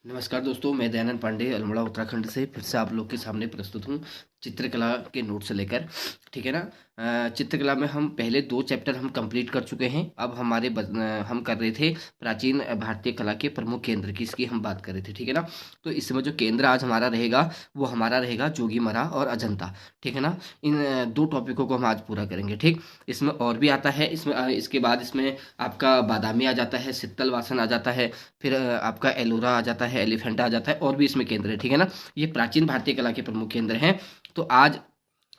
नमस्कार दोस्तों, मैं दयानंद पांडे अल्मोड़ा उत्तराखंड से फिर से आप लोग के सामने प्रस्तुत हूँ चित्रकला के नोट से लेकर। ठीक है ना। चित्रकला में हम पहले 2 चैप्टर हम कंप्लीट कर चुके हैं। अब हम कर रहे थे प्राचीन भारतीय कला के प्रमुख केंद्र की, इसकी हम बात कर रहे थे। ठीक है ना। तो इसमें जो केंद्र आज हमारा रहेगा वो हमारा रहेगा जोगीमरा और अजंता। ठीक है ना। इन 2 टॉपिकों को हम आज पूरा करेंगे। ठीक। इसमें और भी आता है, इसके बाद इसमें आपका बादामी आ जाता है, सित्तल वासन आ जाता है, फिर आपका एलोरा आ जाता है, एलिफेंटा आ जाता है, और भी इसमें केंद्र है। ठीक है ना। ये प्राचीन भारतीय कला के प्रमुख केंद्र हैं। तो आज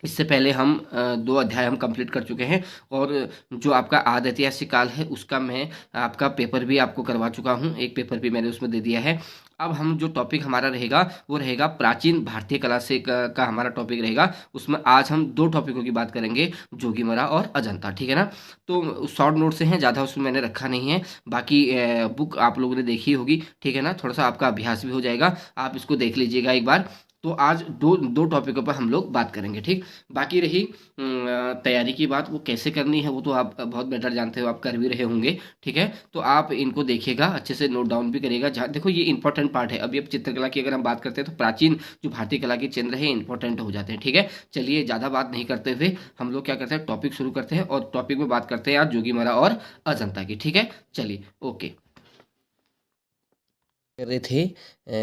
इससे पहले हम 2 अध्याय हम कंप्लीट कर चुके हैं। और जो आपका आदि ऐतिहासिक काल है उसका मैं आपका पेपर भी आपको करवा चुका हूँ, एक पेपर भी मैंने उसमें दे दिया है। अब हम जो टॉपिक हमारा रहेगा वो रहेगा प्राचीन भारतीय कला से का हमारा टॉपिक रहेगा। उसमें आज हम 2 टॉपिकों की बात करेंगे, जोगीमरा और अजंता। ठीक है ना। तो शॉर्ट नोट से हैं, ज़्यादा उसमें मैंने रखा नहीं है। बाकी बुक आप लोगों ने देखी होगी। ठीक है ना। थोड़ा सा आपका अभ्यास भी हो जाएगा, आप इसको देख लीजिएगा एक बार। तो आज दो दो टॉपिकों पर हम लोग बात करेंगे। ठीक। बाकी रही तैयारी की बात, वो कैसे करनी है वो तो आप बहुत बेटर जानते हो, आप कर भी रहे होंगे। ठीक है। तो आप इनको देखिएगा, अच्छे से नोट डाउन भी करिएगा। जहाँ देखो ये इंपॉर्टेंट पार्ट है। अभी अब चित्रकला की अगर हम बात करते हैं तो प्राचीन जो भारतीय कला के केंद्र है इंपॉर्टेंट हो जाते हैं। ठीक है। चलिए ज़्यादा बात नहीं करते हुए हम लोग क्या करते हैं, टॉपिक शुरू करते हैं। और टॉपिक में बात करते हैं आज जोगीमरा और अजंता की। ठीक है। चलिए ओके। कर रहे थे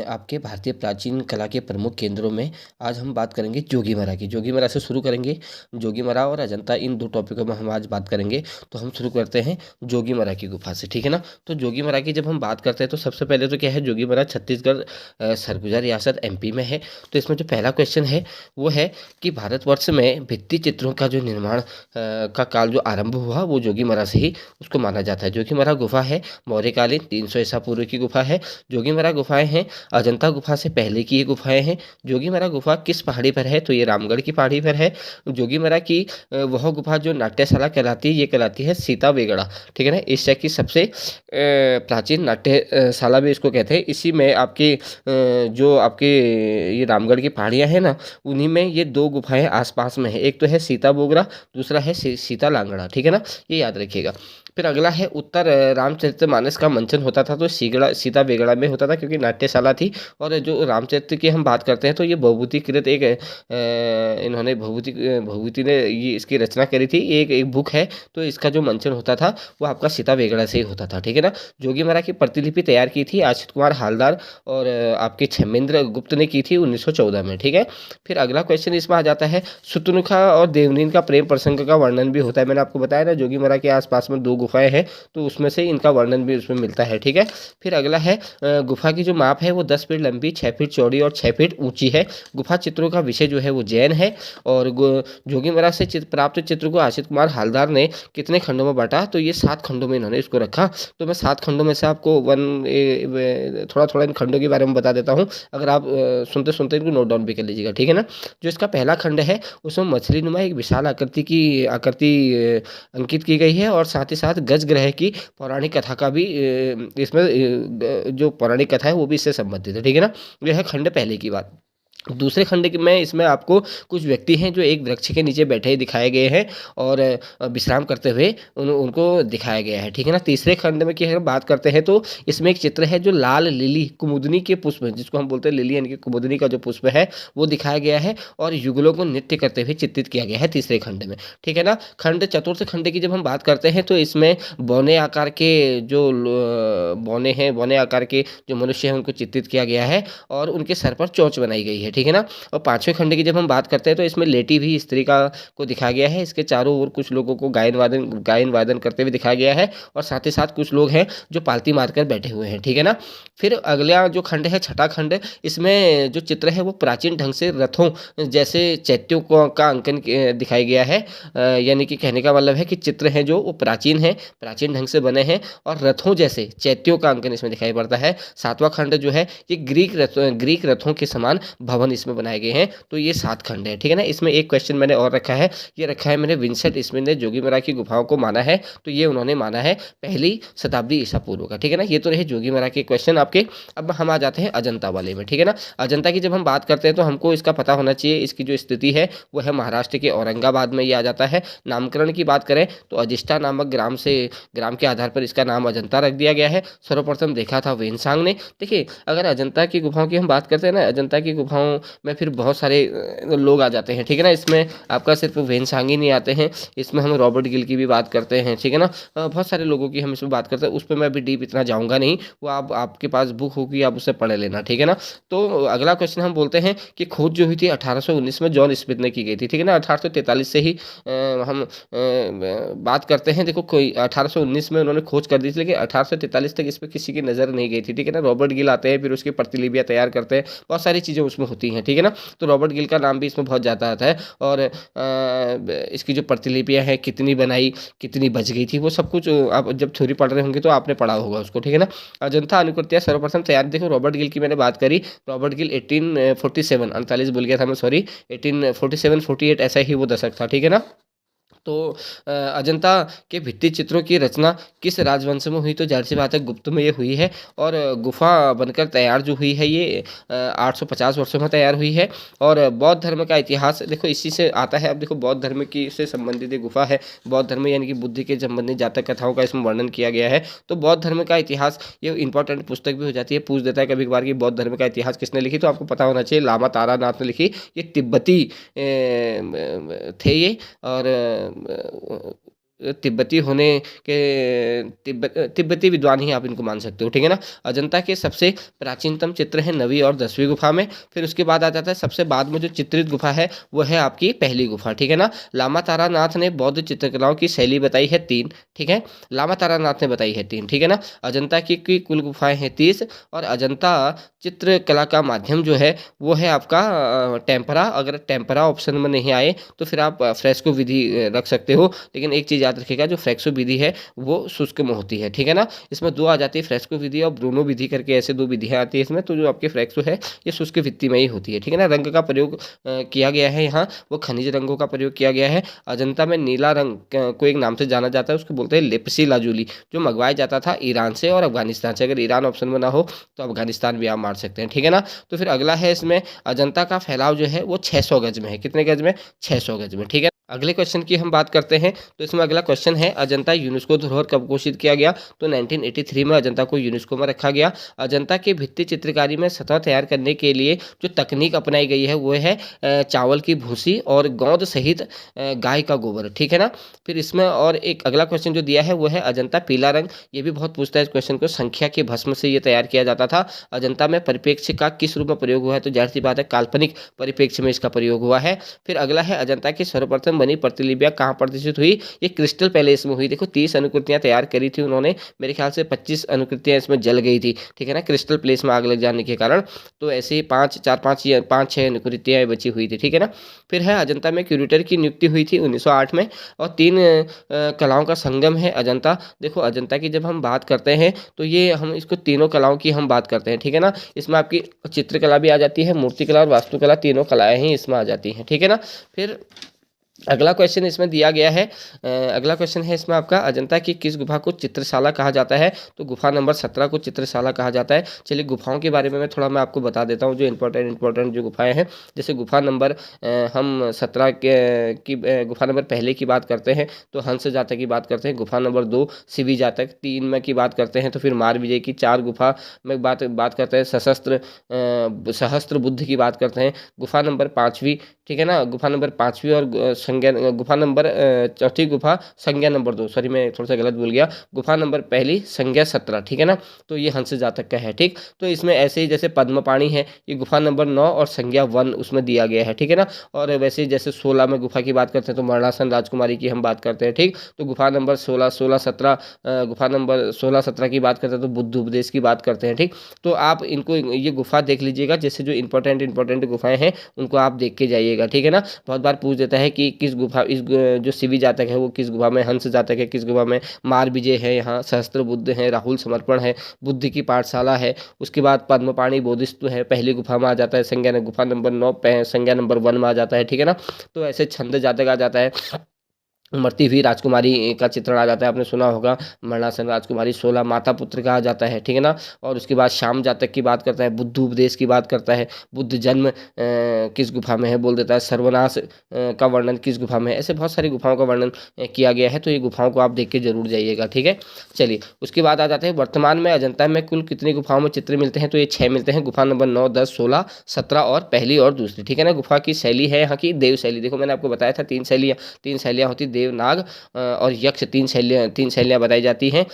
आपके भारतीय प्राचीन कला के प्रमुख केंद्रों में। आज हम बात करेंगे जोगीमरा की। जोगीमरा से शुरू करेंगे। जोगीमरा और अजंता, इन 2 टॉपिकों में हम आज बात करेंगे। तो हम शुरू करते हैं जोगीमरा की गुफा से। ठीक है ना। तो जोगीमरा की जब हम बात करते हैं तो सबसे पहले तो क्या है, जोगीमरा छत्तीसगढ़ सरगुजा रियासत एमपी में है। तो इसमें जो पहला क्वेश्चन है वो है कि भारतवर्ष में भित्ति चित्रों का जो निर्माण का काल जो आरंभ हुआ वो जोगीमरा से ही उसको माना जाता है। जोगीमरा गुफा है मौर्यकालीन 300 ईसा पूर्व की गुफा है। जोगीमरा गुफाएं हैं अजंता गुफा से पहले की ये गुफाएं हैं। जोगीमरा गुफा किस पहाड़ी पर है, तो ये रामगढ़ की पहाड़ी पर है। जोगीमरा की वह गुफा जो नाट्यशाला कहलाती है, ये कहलाती है सीता वेगड़ा। ठीक है ना। एशिया की सबसे प्राचीन नाट्यशाला भी इसको कहते हैं। इसी में आपके जो आपके ये रामगढ़ की पहाड़ियाँ हैं ना, उन्हीं में ये 2 गुफाएं आसपास में है। एक तो है सीता बोगरा, दूसरा है सीता लांगड़ा। ठीक है ना। ये याद रखिएगा। फिर अगला है उत्तर रामचरितमानस का मंचन होता था तो सीता वेगड़ा में होता था, क्योंकि नाट्यशाला थी। और जो रामचरित की हम बात करते हैं तो ये भभूतिकृत एक इन्होंने भभूति ने ये इसकी रचना करी थी। ये एक बुक है। तो इसका जो मंचन होता था वो आपका सीता वेगड़ा से ही होता था। ठीक है ना। जोगीमरा की प्रतिलिपि तैयार की थी आशित कुमार हालदार और आपके क्षेमेंद्र गुप्त ने की थी 1914 में। ठीक है। फिर अगला क्वेश्चन इसमें आ जाता है, शुतनुखा और देवनीन का प्रेम प्रसंग का वर्णन भी होता है। मैंने आपको बताया ना, जोगीमरा के आसपास में 2 गुफाएं हैं तो उसमें से इनका वर्णन भी उसमें मिलता है। ठीक है। फिर अगला है गुफा की जो माप है वो 10 फीट लंबी, 6 फीट चौड़ी और 6 फीट ऊंची है। गुफा चित्रों का विषय जो है वो जैन है। और जोगीमरा से प्राप्त चित्र को आशित कुमार हालदार ने कितने खंडों में बांटा, तो ये 7 खंडों में इन्होंने इसको रखा। तो मैं 7 खंडों में से आपको थोड़ा थोड़ा इन खंडों के बारे में बता देता हूँ। अगर आप सुनते सुनते इनको नोट डाउन भी कर लीजिएगा। ठीक है ना। जो इसका पहला खंड है उसमें मछली नुमा एक विशाल आकृति अंकित की गई है। और साथ ही साथ गज ग्रह की पौराणिक कथा का भी इसमें जो पौराणिक कथा है वो भी इससे संबंधित है। ठीक है ना। यह है खंड पहले की बात। दूसरे खंड में इसमें आपको कुछ व्यक्ति हैं जो एक वृक्ष के नीचे बैठे दिखाए गए हैं और विश्राम करते हुए उनको दिखाया गया है। ठीक है ना। तीसरे खंड में की अगर बात करते हैं तो इसमें एक चित्र है जो लाल लिली कुमुदनी के पुष्प, जिसको हम बोलते हैं लिली, यानी कि कुमुदनी का जो पुष्प है वो दिखाया गया है और युगलों को नृत्य करते हुए चित्रित किया गया है तीसरे खंड में। ठीक है ना। चतुर्थ खंड की जब हम बात करते हैं तो इसमें बौने आकार के जो बौने आकार के जो मनुष्य हैं उनको चित्रित किया गया है और उनके सर पर चोंच बनाई गई है। ठीक है ना। और 5वें खंड की जब हम बात करते हैं तो इसमें लेटी हुई स्त्री को दिखाया गया है। इसके चारों ओर कुछ लोगों को गायन वादन करते हुए दिखाया गया है और साथ ही साथ कुछ लोग हैं जो पालती मारकर बैठे हुए हैं। ठीक है ना। फिर अगला जो खंड है, छठा खंड, इसमें जो चित्र है वो प्राचीन ढंग से रथों जैसे चैत्यों का अंकन दिखाया गया है। यानी कि कहने का मतलब है कि चित्र हैं जो वो प्राचीन ढंग से बने हैं और रथों जैसे चैत्यों का अंकन इसमें दिखाई पड़ता है। 7वां खंड जो है ये ग्रीक रथों के समान भवन इसमें बनाए गए हैं, तो ये 7 खंड है, ठीक है ना। इसमें एक क्वेश्चन मैंने और रखा है, ये रखा है मैंने, विंसेंट स्मिथ ने जोगीमरा की गुफाओं को माना है, तो ये उन्होंने माना है पहली शताब्दी ईसा पूर्व का, ठीक है ना। ये तो रहे जोगीमरा के क्वेश्चन आपके। अब हम आ जाते हैं अजंता वाले में, ठीक है ना। अजंता की जब हम बात करते हैं तो हमको इसका पता होना चाहिए, इसकी जो स्थिति है वो है महाराष्ट्र के औरंगाबाद में ये आ जाता है। नामकरण की बात करें तो अजिष्ठा नामक ग्राम के आधार पर इसका नाम अजंता रख दिया गया है। सर्वप्रथम देखा था वेनसांग ने। देखिए, अगर अजंता की गुफाओं की हम बात करते हैं ना, अजंता की गुफाओं में फिर बहुत सारे लोग आ जाते हैं, ठीक है ना। इसमें आपका सिर्फ वेनसांग ही नहीं आते हैं, इसमें हम रॉबर्ट गिल की भी बात करते हैं, ठीक है ना। बहुत सारे लोगों की हम इसमें बात करते हैं, उस पर मैं अभी डीप इतना जाऊंगा नहीं, वो आपके पास बुक होगी, आप उसे पढ़ लेना, ठीक है ना। तो अगला क्वेश्चन हम बोलते हैं कि खोज जो हुई थी 1819 में जॉन स्मिथ ने की गई थी, ठीक है ना। 1843 से ही हम बात करते हैं। देखो, कोई 1819 में उन्होंने खोज कर दी थी, लेकिन 1843 तक इस पर किसी की नज़र नहीं गई थी, ठीक है ना। रॉबर्ट गिल आते हैं, फिर उसकी प्रतिलिपियाँ तैयार करते हैं, बहुत सारी चीज़ें उसमें होती हैं, ठीक है ना। तो रॉबर्ट गिल का नाम भी इसमें बहुत ज़्यादा आता है, और इसकी जो प्रतिलिपियाँ हैं, कितनी बनाई, कितनी बच गई थी, वो सब कुछ आप जब थ्योरी पढ़ रहे होंगे तो आपने पढ़ा होगा उसको, ठीक है ना। अजंता अनुकृतियाँ सर्वप्रथम तैयार, देखो रॉबर्ट गिल की मैंने बात करी, रॉबर्ट गिल 1847, 48 बोल गया था मैं, सॉरी, 1847-48 ऐसा ही वो दशक था, ठीक है ना। तो अजंता के भित्ति चित्रों की रचना किस राजवंश में हुई, तो जाहिर सी बात है गुप्त में ये हुई है, और गुफा बनकर तैयार जो हुई है ये 850 वर्षों में तैयार हुई है। और बौद्ध धर्म का इतिहास देखो इसी से आता है। अब देखो, बौद्ध धर्म की से संबंधित ये गुफा है, बौद्ध धर्म यानी कि बुद्धि के संबंधित जातक कथाओं का इसमें वर्णन किया गया है। तो बौद्ध धर्म का इतिहास ये इंपॉर्टेंट पुस्तक भी हो जाती है, पूछ देता है कभी कभार कि बौद्ध धर्म का इतिहास किसने लिखी, तो आपको पता होना चाहिए लामा तारानाथ ने लिखी। ये तिब्बती थे ये, और तिब्बती होने के तिब्बती विद्वान ही आप इनको मान सकते हो, ठीक है ना। अजंता के सबसे प्राचीनतम चित्र है 9वीं और 10वीं गुफा में। फिर उसके बाद आ जाता है सबसे बाद में जो चित्रित गुफा है वो है आपकी पहली गुफा, ठीक है ना। लामा तारानाथ ने बौद्ध चित्रकलाओं की शैली बताई है 3, ठीक है। लामा तारानाथ ने बताई है 3, ठीक है ना। अजंता की कुल गुफाएं हैं 30, और अजंता चित्रकला का माध्यम जो है वो है आपका टेम्परा। अगर टेम्परा ऑप्शन में नहीं आए तो फिर आप फ्रेस्को विधि रख सकते हो, लेकिन एक चीज़ याद रखिएगा, जो फ्रेस्को विधि है वो शुष्क में होती है, ठीक है ना। इसमें 2 आ जाती है, फ्रेस्को विधि और ब्रूनो विधि करके, ऐसे 2 विधियाँ आती है इसमें। तो जो आपकी फ्रेस्को है ये शुष्क भित्ति में ही होती है, ठीक है ना। रंग का प्रयोग किया गया है यहाँ, वो खनिज रंगों का प्रयोग किया गया है। अजंता में नीला रंग को एक नाम से जाना जाता है, उसको बोलते हैं लेप्सी लाजूली, जो मंगवाया जाता था ईरान से और अफगानिस्तान से। अगर ईरान ऑप्शन में ना हो तो अफगानिस्तान भी आप मार सकते हैं, ठीक है ना। तो फिर अगला है इसमें, अजंता का फैलाव जो है वो 600 गज में है। कितने गज में? 600 गज में, ठीक है। अगले क्वेश्चन की हम बात करते हैं, तो इसमें अगला क्वेश्चन है, अजंता यूनेस्को धरोहर कब घोषित किया गया, तो 1983 में अजंता को यूनेस्को में रखा गया। अजंता के भित्ति चित्रकारी में सतह तैयार करने के लिए जो तकनीक अपनाई गई है वो है चावल की भूसी और गोंद सहित गाय का गोबर, ठीक है ना। फिर इसमें और एक अगला क्वेश्चन जो दिया है वो है अजंता पीला रंग, ये भी बहुत पूछता है इस क्वेश्चन को, संख्या के भस्म से ये तैयार किया जाता था। अजंता में परिप्रेक्ष्य का किस रूप में प्रयोग हुआ है, तो जाहिर सी बात है काल्पनिक परिप्रेक्ष्य में इसका प्रयोग हुआ है। फिर अगला है, अजंता की सर्वप्रथम बनी प्रतिलिपियां कहाँ प्रतिष्ठित हुई, ये क्रिस्टल पैलेस में हुई। देखो 30 अनुकृतियां तैयार करी थी उन्होंने, मेरे ख्याल से 25 अनुकृतियां इसमें जल गई थी, ठीक है ना, क्रिस्टल पैलेस में आग लग जाने के कारण। तो ऐसे ही 5-6 अनुकृतियां बची हुई थी, ठीक है ना। फिर है, अजंता में क्यूरेटर की नियुक्ति हुई थी 1908 में, और 3 कलाओं का संगम है अजंता। देखो अजंता की जब हम बात करते हैं तो ये हम इसको तीनों कलाओं की हम बात करते हैं, ठीक है ना। इसमें आपकी चित्रकला भी आ जाती है, मूर्तिकला और वास्तुकला, तीनों कलाएं ही इसमें आ जाती हैं, ठीक है ना। फिर अगला क्वेश्चन इसमें दिया गया है, अगला क्वेश्चन है इसमें आपका, अजंता की किस गुफा को चित्रशाला कहा जाता है, तो गुफा नंबर 17 को चित्रशाला कहा जाता है। चलिए गुफाओं के बारे में मैं थोड़ा मैं आपको बता देता हूँ, जो इंपॉर्टेंट जो गुफाएं हैं। जैसे गुफा नंबर हम 17 की गुफा नंबर पहले की बात करते हैं तो हंस जातक की बात करते हैं। गुफा नंबर 2 शिवी जातक, 3 में की बात करते हैं तो फिर मार विजय की, 4 गुफा में बात करते हैं सहस्त्र बुद्ध की बात करते हैं। गुफा नंबर 5वीं, ठीक है ना, गुफा नंबर 5वीं और गुफा नंबर 4थी गुफा संज्ञा नंबर 2, सॉरी मैं थोड़ा सा गलत बोल गया, गुफा नंबर पहली संज्ञा 17, ठीक है ना। तो ये हंस जातक का है, ठीक। तो इसमें ऐसे ही जैसे पद्मपाणी है, ये गुफा नंबर 9 और संज्ञा 1 उसमें दिया गया है, ठीक है ना। और वैसे ही जैसे 16 में गुफा की बात करते हैं तो मरणासन राजकुमारी की हम बात करते हैं, ठीक। तो गुफा नंबर 16-17 गुफा नंबर 16-17 की बात करते हैं तो बुद्ध उपदेश की बात करते हैं, ठीक। तो आप इनको ये गुफा देख लीजिएगा, जैसे जो इंपॉर्टेंट गुफाएं हैं उनको आप देख के जाइएगा, ठीक है ना। बहुत बार पूछ देता है कि किस गुफा जो शिवी जातक है वो किस गुफा में, हंस जातक है किस गुफा में, मार विजय है, यहाँ सहस्त्र बुद्ध है, राहुल समर्पण है, बुद्ध की पाठशाला है, उसके बाद पद्मपाणि बोधिसत्व है, पहली गुफा में आ जाता है, संज्ञा गुफा नंबर 9 संज्ञा नंबर 1 में आ जाता है, ठीक है ना। तो ऐसे छंद जातक आ जाता है। मरती हुई राजकुमारी का चित्रण आ जाता है, आपने सुना होगा मरणासन राजकुमारी, 16 माता पुत्र का आ जाता है, ठीक है ना। और उसके बाद श्याम जातक की बात करता है, बुद्ध उपदेश की बात करता है, बुद्ध जन्म किस गुफा में है बोल देता है, सर्वनाश का वर्णन किस गुफा में है। ऐसे बहुत सारी गुफाओं का वर्णन किया गया है, तो ये गुफाओं को आप देख के जरूर जाइएगा, ठीक है। चलिए उसके बाद आ जाते हैं वर्तमान में अजंता में कुल कितनी गुफाओं में चित्र मिलते हैं, तो ये 6 मिलते हैं, गुफा नंबर 9, 10, 16, 17 और पहली और दूसरी, ठीक है ना। गुफा की शैली है यहाँ की देव शैली। देखो मैंने आपको बताया था 3 शैलियाँ होती, देव, नाग और यक्ष, 3 शैलियाँ बताई जाती हैं,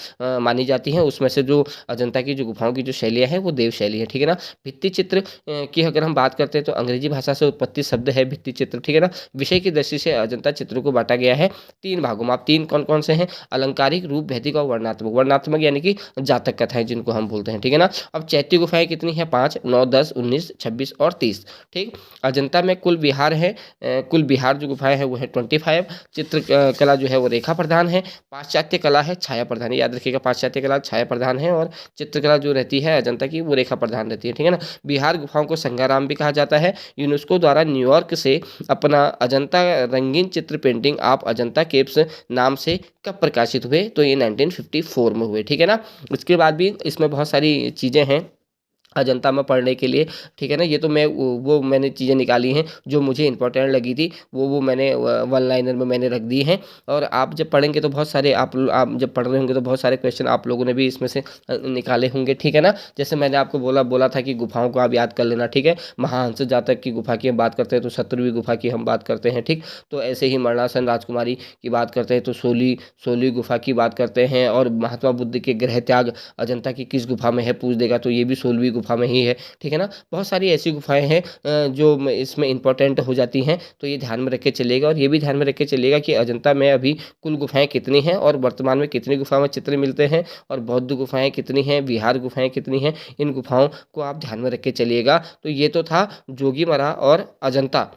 मानी जाती हैं। उसमें से जो अजंता की जो गुफाओं की जो शैलियाँ हैं वो देव शैली है, ठीक है ना। भित्ति चित्र की अगर हम बात करते हैं तो अंग्रेजी भाषा से उत्पत्ति शब्द है भित्ति चित्र, ठीक है ना। विषय की दृष्टि से अजंता चित्रों को बांटा गया है 3 भागों में। आप 3 कौन कौन से हैं? अलंकारिक, रूप भैतिक और वर्णात्मक। वर्णात्मक यानी कि जातक कथाएं जिनको हम बोलते हैं, ठीक है ना। अब चैत्य गुफाएं कितनी है? 5, 9, 10, 19, 26 और 30, ठीक। अजंता में कुल विहार है, कुल विहार जो गुफाएं हैं वो है 25। चित्र कला जो है वो रेखा प्रधान है, पाश्चात्य कला है छाया प्रधान है। याद रखिएगा पाश्चात्य कला छाया प्रधान है और चित्रकला जो रहती है अजंता की वो रेखा प्रधान रहती है, ठीक है ना। बिहार गुफाओं को संगाराम भी कहा जाता है। यूनेस्को द्वारा न्यूयॉर्क से अपना अजंता रंगीन चित्र पेंटिंग आप अजंता केव्स नाम से कब प्रकाशित हुए? तो ये 1954 में हुए, ठीक है ना। उसके बाद भी इसमें बहुत सारी चीज़ें हैं अजंता में पढ़ने के लिए, ठीक है ना। ये तो मैंने चीज़ें निकाली हैं जो मुझे इंपॉर्टेंट लगी थी, वो मैंने वन लाइनर में मैंने रख दी हैं। और आप जब पढ़ेंगे तो बहुत सारे आप जब पढ़ रहे होंगे तो बहुत सारे क्वेश्चन आप लोगों ने भी इसमें से निकाले होंगे, ठीक है ना। जैसे मैंने आपको बोला था कि गुफाओं को आप याद कर लेना, ठीक है। महाहंस जातक की गुफा की हम बात करते हैं तो 17वीं गुफा की हम बात करते हैं, ठीक। तो ऐसे ही मरणासन राजकुमारी की बात करते हैं तो 16वीं गुफा की बात करते हैं। और महात्मा बुद्ध के गृह त्याग अजंता की किस गुफा में है पूछ देगा तो ये भी 16वीं गुफा में ही है, ठीक है ना। बहुत सारी ऐसी गुफाएं हैं जो इसमें इंपॉर्टेंट हो जाती हैं, तो ये ध्यान में रख के चलिएगा। और ये भी ध्यान में रख के चलिएगा कि अजंता में अभी कुल गुफाएं कितनी हैं और वर्तमान में कितनी गुफाओं में चित्र मिलते हैं, और बौद्ध गुफाएं कितनी हैं, विहार गुफाएं कितनी हैं, इन गुफाओं को आप ध्यान में रख के चलिएगा। तो ये तो था जोगीमरा और अजंता,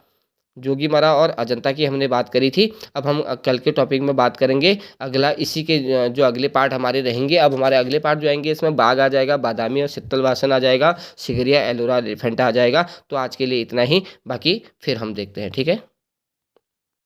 जोगीमरा और अजंता की हमने बात करी थी। अब हम कल के टॉपिक में बात करेंगे अगला, इसी के जो अगले पार्ट हमारे रहेंगे। अब हमारे अगले पार्ट जो आएंगे इसमें बाघ आ जाएगा, बादामी और सित्तलवासन आ जाएगा, सिगरिया, एलोरा, एलिफेंटा आ जाएगा। तो आज के लिए इतना ही, बाकी फिर हम देखते हैं, ठीक है।